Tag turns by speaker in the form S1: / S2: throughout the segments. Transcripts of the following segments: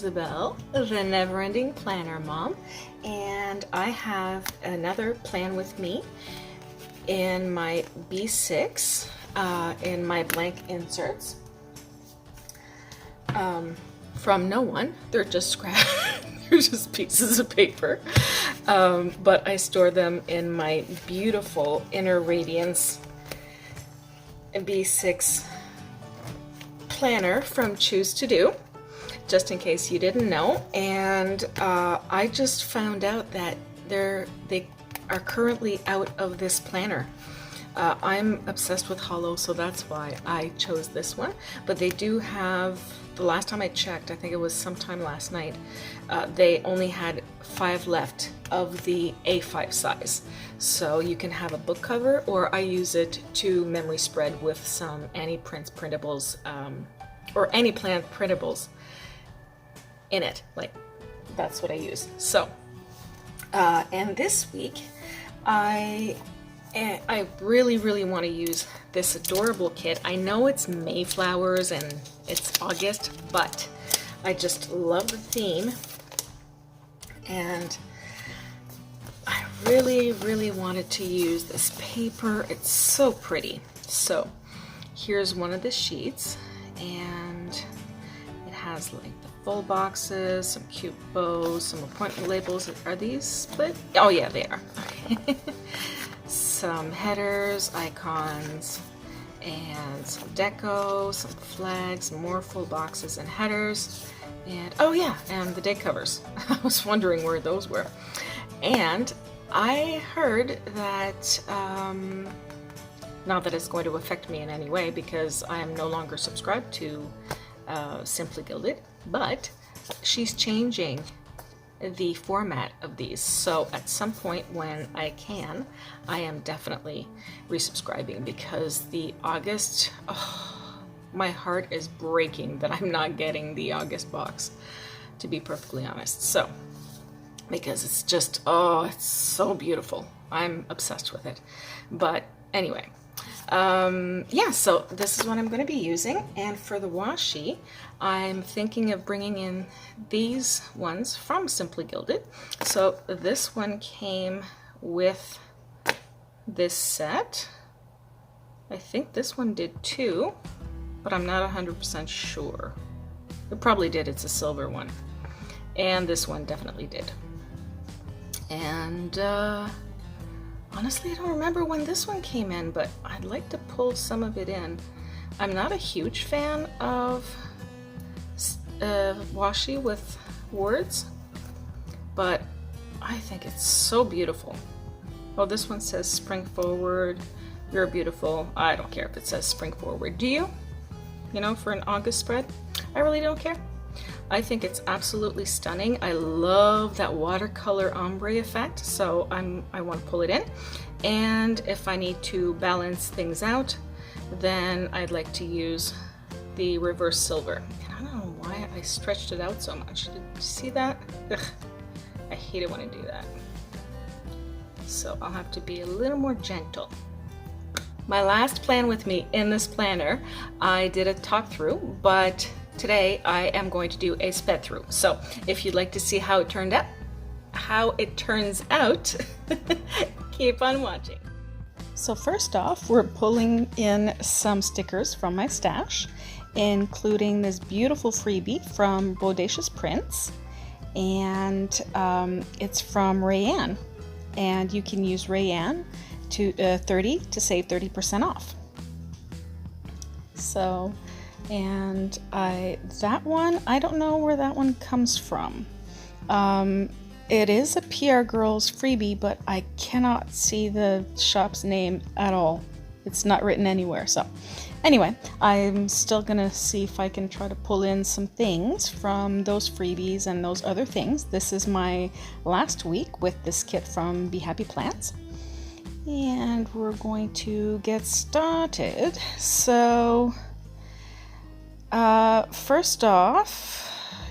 S1: Isabelle, the Never-Ending Planner Mom, and I have another plan with me in my B6 in my blank inserts from no one. They're just scrap. They're just pieces of paper, but I store them in my beautiful Inner Radiance B6 planner from Choose to Do, just in case you didn't know. And I just found out that they are currently out of this planner. I'm obsessed with hollow, so that's why I chose this one. But they do have, the last time I checked, I think it was sometime last night, they only had 5 left of the A5 size. So you can have a book cover, or I use it to memory spread with some Annie Prints printables, or any plant printables in it. Like, that's what I use. So, and this week, I really want to use this adorable kit. I know it's Mayflowers and it's August, but I just love the theme, and I really wanted to use this paper. It's so pretty. So here's one of the sheets, and it has like the full boxes, some cute bows, some appointment labels. Are these split? Oh yeah, they are. Okay. Some headers, icons, and some deco, some flags, more full boxes and headers, and oh yeah, and the day covers. I was wondering where those were. And I heard that, not that it's going to affect me in any way because I am no longer subscribed to Simply Gilded, but she's changing the format of these. So at some point when I can, I am definitely resubscribing, because the August, oh, my heart is breaking that I'm not getting the August box, to be perfectly honest. So, because it's just, oh, it's so beautiful. I'm obsessed with it. But anyway, yeah, so this is what I'm going to be using. And for the washi, I'm thinking of bringing in these ones from Simply Gilded. So this one came with this set. I think this one did too, but I'm not 100% sure. It probably did. It's a silver one. And this one definitely did. And honestly, I don't remember when this one came in, but I'd like to pull some of it in. I'm not a huge fan of washi with words, but I think it's so beautiful. Oh, this one says spring forward, you're beautiful. I don't care if it says spring forward. Do you? You know, for an August spread? I really don't care. I think it's absolutely stunning. I love that watercolor ombre effect, so I want to pull it in. And if I need to balance things out, then I'd like to use the reverse silver. And I don't know why I stretched it out so much. Did you see that? Ugh, I hate it when I do that. So I'll have to be a little more gentle. My last plan with me in this planner, I did a talk through, but today I am going to do a sped through. So if you'd like to see how it turns out, keep on watching. So first off, we're pulling in some stickers from my stash, including this beautiful freebie from Bodacious Prints, and it's from Rayanne, and you can use Rayanne to 30 to save 30% off. So, and that one, I don't know where that one comes from. It is a PR Girls freebie, but I cannot see the shop's name at all. It's not written anywhere. So anyway, I'm still gonna see if I can try to pull in some things from those freebies and those other things. This is my last week with this kit from Be Happy Plants, and we're going to get started. So first off,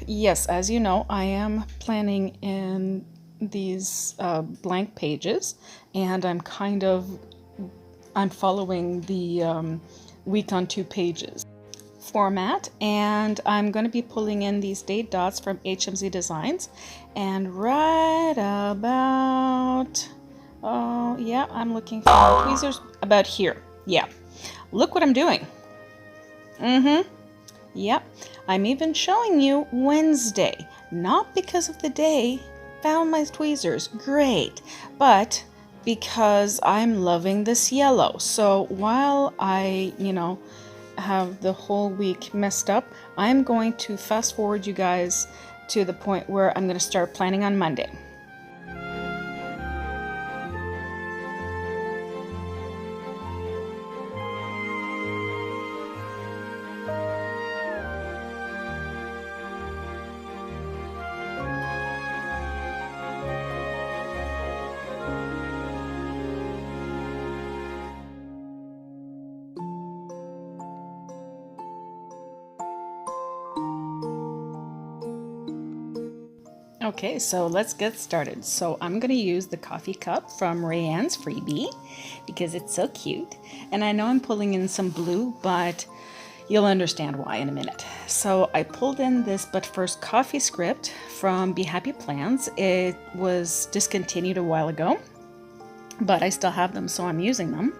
S1: yes, as you know, I am planning in these blank pages, and I'm following the week on 2 pages. format, and I'm going to be pulling in these date dots from HMZ Designs. And right about, oh yeah, I'm looking for tweezers about here. Yeah, look what I'm doing. Yep, I'm even showing you Wednesday, not because of the day. Found my tweezers, great, but because I'm loving this yellow. So while I, have the whole week messed up, I'm going to fast forward you guys to the point where I'm going to start planning on Monday. Okay, so let's get started. So I'm going to use the coffee cup from Rayanne's freebie because it's so cute. And I know I'm pulling in some blue, but you'll understand why in a minute. So I pulled in this But First coffee script from Be Happy Plans. It was discontinued a while ago, but I still have them, so I'm using them.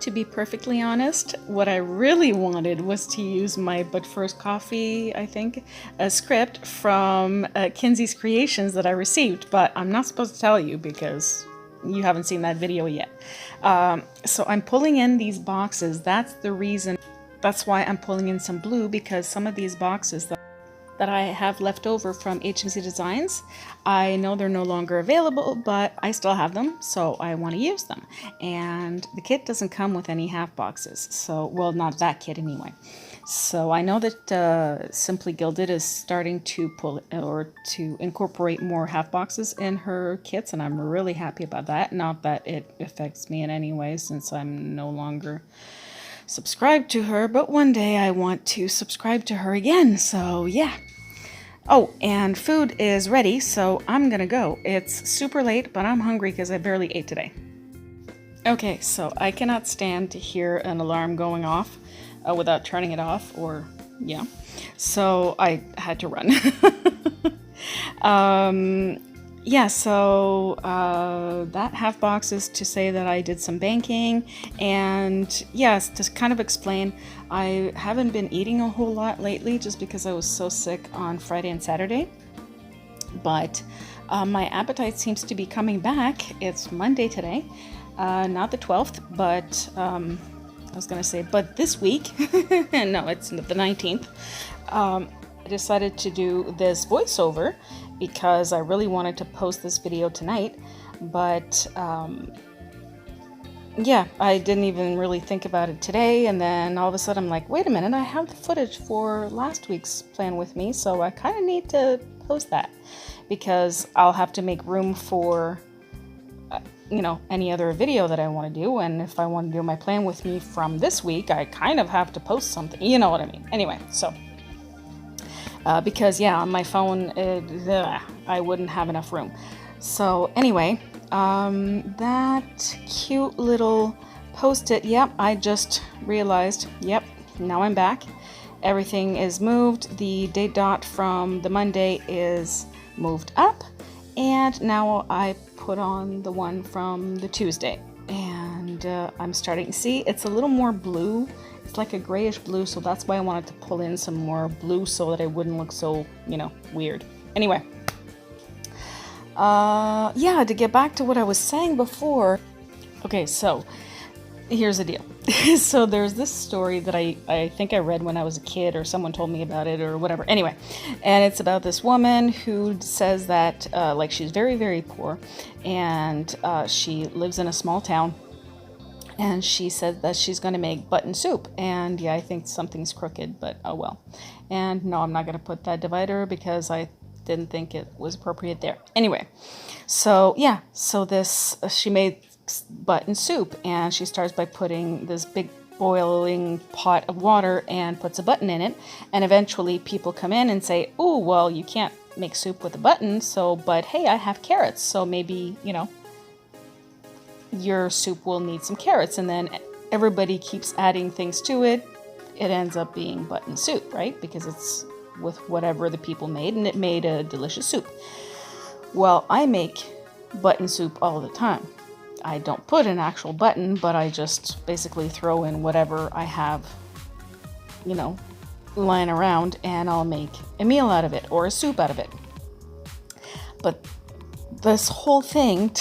S1: To be perfectly honest, what I really wanted was to use my But First Coffee, I think, a script from Kinsey's Creations that I received, but I'm not supposed to tell you because you haven't seen that video yet. So I'm pulling in these boxes. That's the reason. That's why I'm pulling in some blue, because some of these boxes that I have left over from HMZ Designs, I know they're no longer available, but I still have them, so I want to use them. And the kit doesn't come with any half boxes, so, well, not that kit anyway. So I know that Simply Gilded is starting to pull or to incorporate more half boxes in her kits, and I'm really happy about that. Not that it affects me in any way, since I'm no longer subscribed to her, but one day I want to subscribe to her again, so yeah. Oh, and food is ready, so I'm gonna go. It's super late, but I'm hungry because I barely ate today. Okay, so I cannot stand to hear an alarm going off without turning it off, or yeah. So I had to run. Yeah, so that half box is to say that I did some banking, and yes, to kind of explain, I haven't been eating a whole lot lately just because I was so sick on Friday and Saturday, but my appetite seems to be coming back. It's Monday today, not the 12th, but I was gonna say, but this week, no, it's the 19th, I decided to do this voiceover because I really wanted to post this video tonight, but yeah, I didn't even really think about it today, and then all of a sudden I'm like, wait a minute, I have the footage for last week's Plan With Me, so I kind of need to post that because I'll have to make room for any other video that I want to do, and if I want to do my Plan With Me from this week, I kind of have to post something, you know what I mean. Anyway, so because yeah, on my phone I wouldn't have enough room. So anyway, that cute little post-it, yep, I just realized, yep, now I'm back. Everything is moved. The date dot from the Monday is moved up, and now I put on the one from the Tuesday, and I'm starting to see it's a little more blue. It's like a grayish blue, so that's why I wanted to pull in some more blue so that I wouldn't look so, weird. Anyway, yeah, to get back to what I was saying before. Okay, so here's the deal. So there's this story that I think I read when I was a kid, or someone told me about it, or whatever. Anyway, and it's about this woman who says that like she's very, very poor, and she lives in a small town. And she said that she's going to make button soup. And yeah, I think something's crooked, but oh well. And no, I'm not going to put that divider because I didn't think it was appropriate there. Anyway, so yeah, so she made button soup, and she starts by putting this big boiling pot of water and puts a button in it. And eventually people come in and say, oh, well, you can't make soup with a button. So, but hey, I have carrots. So maybe, your soup will need some carrots. And then everybody keeps adding things to it. it ends up being button soup, right? Because it's with whatever the people made, and it made a delicious soup. Well, I make button soup all the time. I don't put an actual button, but I just basically throw in whatever I have, you know, lying around, and I'll make a meal out of it or a soup out of it. But this whole thing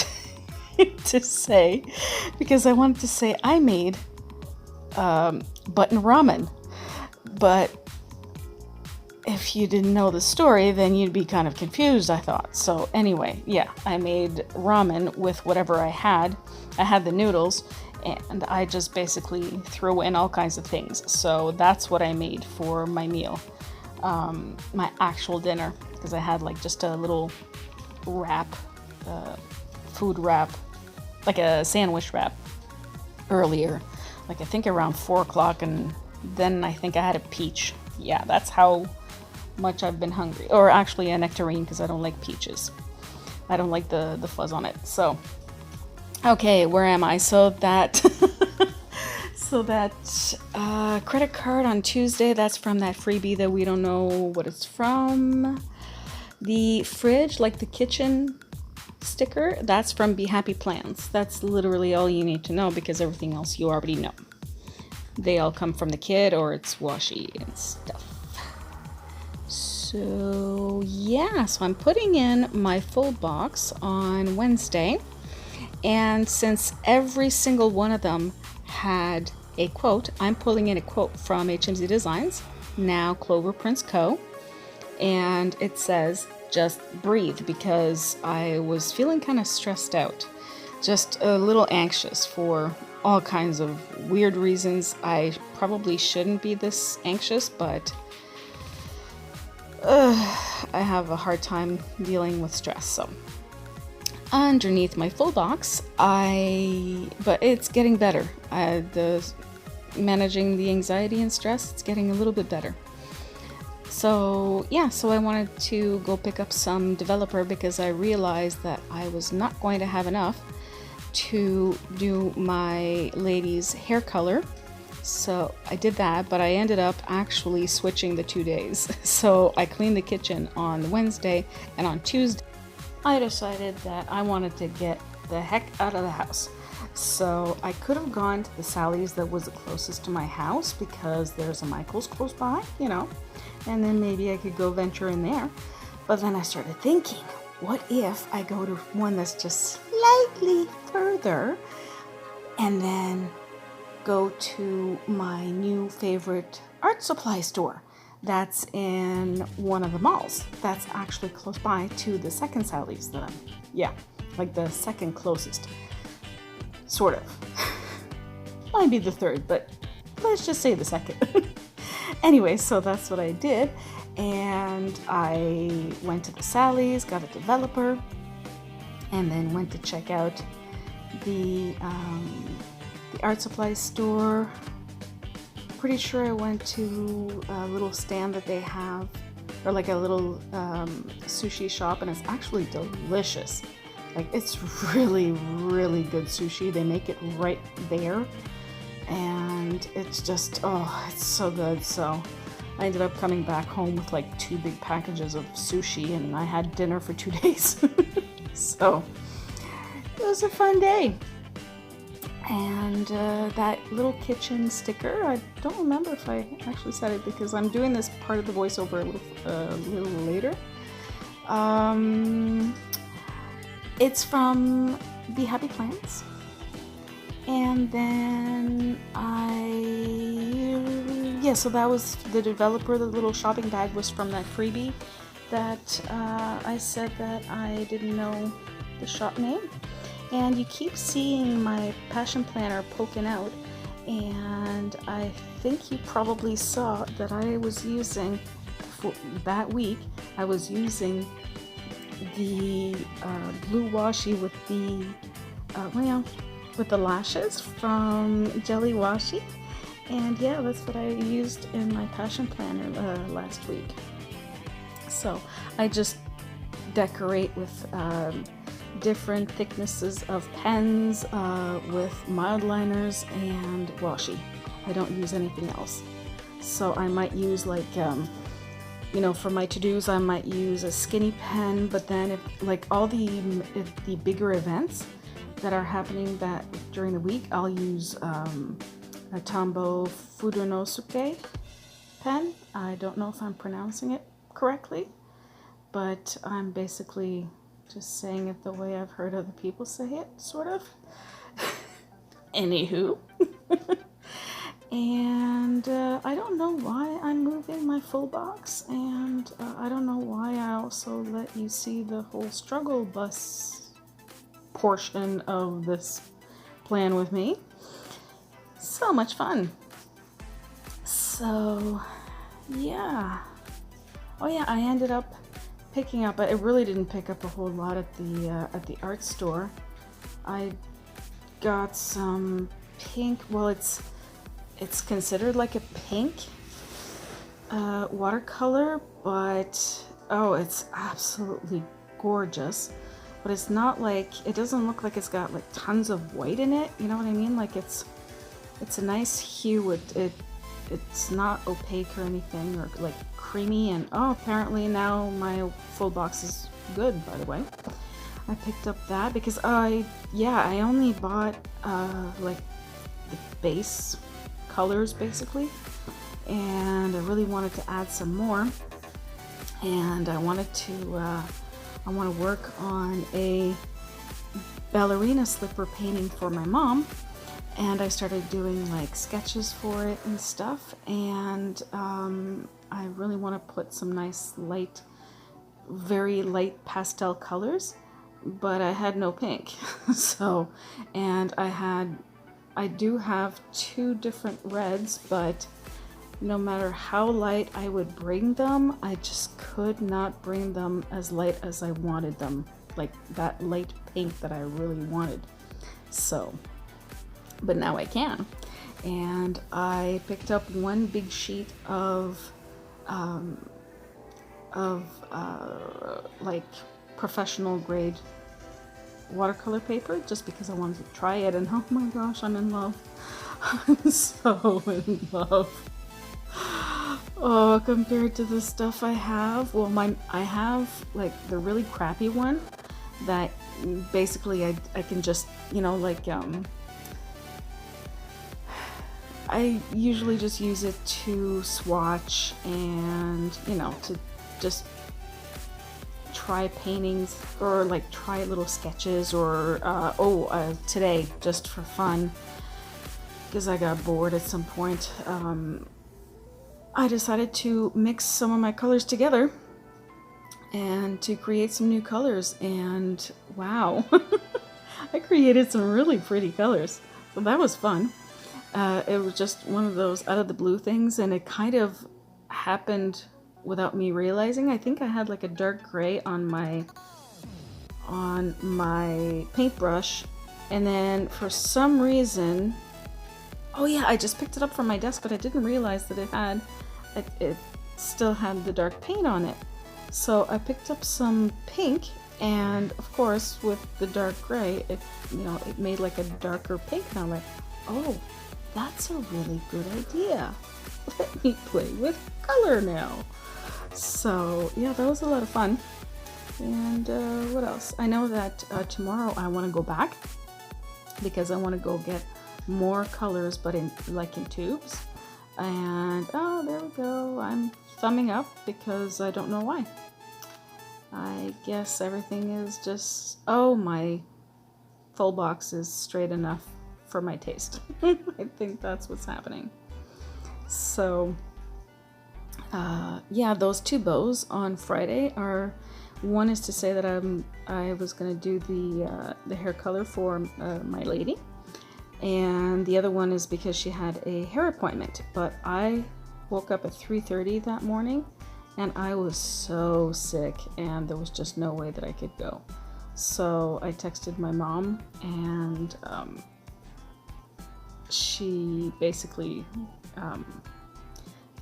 S1: to say, because I wanted to say I made button ramen, but if you didn't know the story, then you'd be kind of confused, I thought. So anyway, yeah, I made ramen with whatever I had. I had the noodles, and I just basically threw in all kinds of things. So that's what I made for my meal, my actual dinner, because I had like just a little wrap, food wrap, like a sandwich wrap earlier, like I think around 4 o'clock, and then I think I had a peach. Yeah, that's how much I've been hungry. Or actually a nectarine, because I don't like peaches. I don't like the fuzz on it. So, okay, where am I? So that credit card on Tuesday, that's from that freebie that we don't know what it's from. The fridge, like the kitchen sticker, that's from Be Happy Plans. That's literally all you need to know, because everything else you already know. They all come from the kit, or it's washi and stuff. So yeah, so I'm putting in my full box on Wednesday, and since every single one of them had a quote, I'm pulling in a quote from HMZ Designs, now Clover Prints Co, and it says, "Just breathe," because I was feeling kind of stressed out, just a little anxious for all kinds of weird reasons. I probably shouldn't be this anxious, but I have a hard time dealing with stress. So underneath my full box, but it's getting better. Managing the anxiety and stress, it's getting a little bit better. So yeah, so I wanted to go pick up some developer, because I realized that I was not going to have enough to do my lady's hair color. So I did that, but I ended up actually switching the 2 days. So I cleaned the kitchen on Wednesday, and on Tuesday I decided that I wanted to get the heck out of the house. So I could have gone to the Sally's that was the closest to my house, because there's a Michael's close by, you know, and then maybe I could go venture in there. But then I started thinking, what if I go to one that's just slightly further, and then go to my new favorite art supply store that's in one of the malls that's actually close by to the second Sally's that like the second closest, sort of. Might be the third, but let's just say the second. Anyway, so that's what I did, and I went to the Sally's, got a developer, and then went to check out the art supply store. Pretty sure I went to a little stand that they have, or like a little sushi shop, and it's actually delicious. Like, it's really, really good sushi. They make it right there, and it's just, oh, it's so good. So I ended up coming back home with like 2 big packages of sushi, and I had dinner for 2 days. So it was a fun day. And that little kitchen sticker, I don't remember if I actually said it, because I'm doing this part of the voiceover a little later. It's from Be Happy Plants. And then so that was the developer. The little shopping bag was from that freebie that I said that I didn't know the shop name. And you keep seeing my passion planner poking out, and I think you probably saw that I was using, for that week, I was using the blue washi with the with the lashes from Jelly Washi, and yeah, that's what I used in my passion planner last week. So I just decorate with different thicknesses of pens, with mild liners and washi. I don't use anything else. So I might use like, you know, for my to-dos, I might use a skinny pen, but then if like all the bigger events that are happening that during the week, I'll use a Tombow Fudonosuke pen. I don't know if I'm pronouncing it correctly, but I'm basically just saying it the way I've heard other people say it, sort of. Anywho. And I don't know why I'm moving my full box, and I don't know why I also let you see the whole struggle bus portion of this plan with me. So much fun. So yeah. Oh yeah, I ended up picking up, I really didn't pick up a whole lot at the art store. I got some pink, well it's considered like a pink watercolor, but oh, it's absolutely gorgeous. But it's not like, it doesn't look like it's got like tons of white in it, you know what I mean? Like it's a nice hue. It's not opaque or anything, or like creamy. And oh, apparently now my full box is good, by the way. I picked up that because I only bought like the base colors basically, and I really wanted to add some more, and I want to work on a ballerina slipper painting for my mom, and I started doing like sketches for it and stuff, and I really want to put some nice light, very light pastel colors, but I had no pink. So, and I do have two different reds, but no matter how light I would bring them, I just could not bring them as light as I wanted them, like that light pink that I really wanted. So, but now I can. And I picked up one big sheet of like professional grade watercolor paper, just because I wanted to try it, and oh my gosh, I'm in love. I'm so in love. Oh, compared to the stuff I have, well, I have like the really crappy one that basically I can just, you know, like I usually just use it to swatch and, you know, to just try paintings or like try little sketches, or today, just for fun, because I got bored at some point, I decided to mix some of my colors together and to create some new colors, and wow. I created some really pretty colors, so that was fun. It was just one of those out of the blue things, and it kind of happened without me realizing. I think I had like a dark gray on my paintbrush, and then for some reason, oh yeah, I just picked it up from my desk, but I didn't realize that it still had the dark paint on it. So I picked up some pink, and of course with the dark gray, it made like a darker pink, and I'm like, oh, that's a really good idea. Let me play with color now. So yeah, that was a lot of fun. And what else? I know that tomorrow I want to go back because I want to go get more colors, but in tubes. And oh, there we go. I'm thumbing up because I don't know why. I guess everything is just, oh, my full box is straight enough for my taste. I think that's what's happening. So yeah, those two bows on Friday are, one is to say that I was gonna do the hair color for my lady, and the other one is because she had a hair appointment. But I woke up at 3:30 that morning, and I was so sick, and there was just no way that I could go. So I texted my mom, and she basically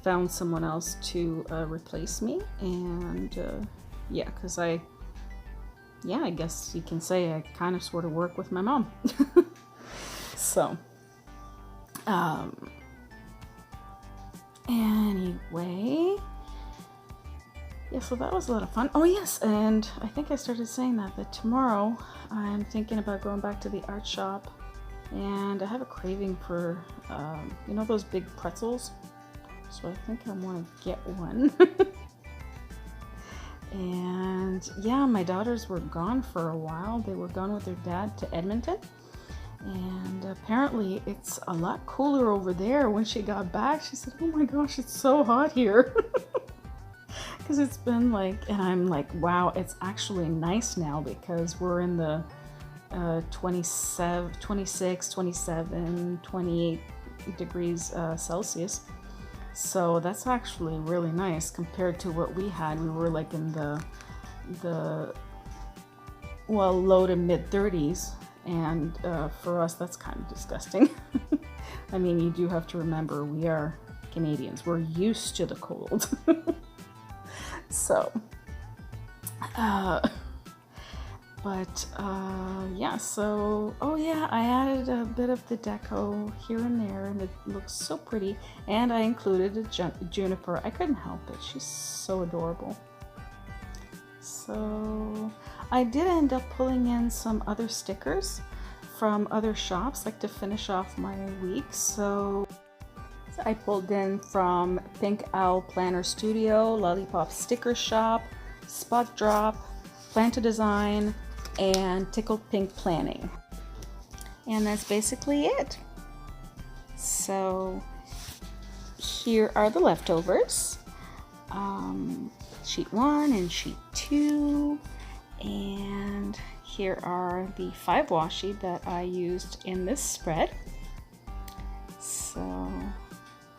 S1: found someone else to replace me. And yeah, because I guess you can say I kind of sort of work with my mom. So Anyway, yeah, so that was a lot of fun. Oh yes, and I think I started saying that tomorrow I'm thinking about going back to the art shop, and I have a craving for, you know, those big pretzels. So I think I want to get one. And yeah, my daughters were gone for a while. They were gone with their dad to Edmonton. And apparently it's a lot cooler over there. When she got back, she said, oh my gosh, it's so hot here. Because it's been like, and I'm like, wow, it's actually nice now because we're in the 26, 27, 28 degrees Celsius. So that's actually really nice compared to what we had. We were like in the well, low to mid 30s, and for us that's kind of disgusting. I mean, you do have to remember we are Canadians. We're used to the cold. So yeah, so, oh yeah, I added a bit of the deco here and there, and it looks so pretty. And I included a juniper. I couldn't help it. She's so adorable. So I did end up pulling in some other stickers from other shops, like to finish off my week. So I pulled in from Pink Owl Planner Studio, Lollipop Sticker Shop, Spot Drop, Plan to Design, and Tickled Pink Planning. And that's basically it. So here are the leftovers. Sheet 1 and sheet 2. And here are the 5 washi that I used in this spread. So,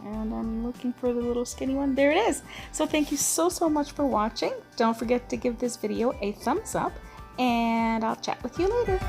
S1: and I'm looking for the little skinny one. There it is. So thank you so much for watching. Don't forget to give this video a thumbs up, and I'll chat with you later.